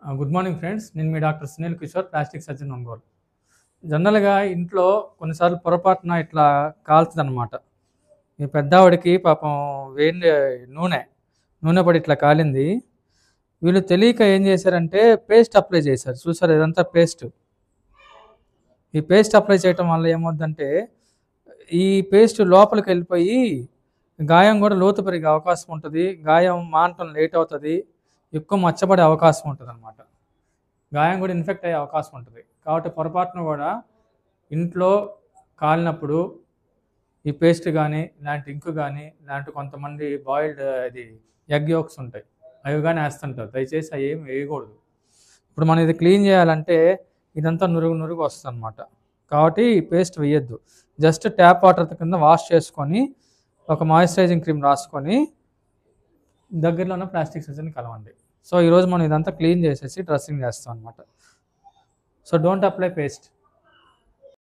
Good morning friends. నేను మీ doctor Sunil Kishore, plastic surgeon Ongole. జనరల్గా ఇంట్లో కొన్నిసార్లు పొరపాటున ఇట్లా కాలుతుందన్నమాట. ఈ పెద్దావిడికి పాపం వేడి నూనె పడి ఇట్లా కాలింది. వీళ్ళు తెలియక ఏం చేశారంటే పేస్ట్ అప్లై చేశారు. చూసారు, ఇదంతా పేస్ట్. ఈ పేస్ట్ అప్లై చేయటం వల్ల ఏమవుద్దంటే ఈ పేస్ట్ లోపలికి వెళ్ళిపోయి గాయం కూడా లోతు పెరిగే అవకాశం ఉంటుంది. గాయం మానటం లేట్ అవుతుంది, ఎక్కువ మచ్చబడే అవకాశం ఉంటుంది అనమాట. గాయం కూడా ఇన్ఫెక్ట్ అయ్యే అవకాశం ఉంటుంది. కాబట్టి పొరపాటున కూడా ఇంట్లో కాలినప్పుడు ఈ పేస్ట్ కానీ, ఇలాంటి ఇంకు కానీ, ఇలాంటి కొంతమంది బాయిల్డ్ ఎగ్ యోక్స్ ఉంటాయి, అవి కానీ వేస్తుంటారు. దయచేసి అవి ఏమి వేయకూడదు. ఇప్పుడు మనం ఇది క్లీన్ చేయాలంటే ఇదంతా నురుగు వస్తుంది అనమాట. కాబట్టి ఈ పేస్ట్ వేయద్దు. జస్ట్ ట్యాప్ వాటర్ కింద వాష్ చేసుకొని ఒక మాయిశ్చరైజింగ్ క్రీమ్ రాసుకొని దగ్గరలో ఉన్న ప్లాస్టిక్ సర్జన్ని కలవండి. సో ఈరోజు మనం ఇదంతా క్లీన్ చేసేసి డ్రెస్సింగ్ చేస్తాం అనమాట. So don't apply paste.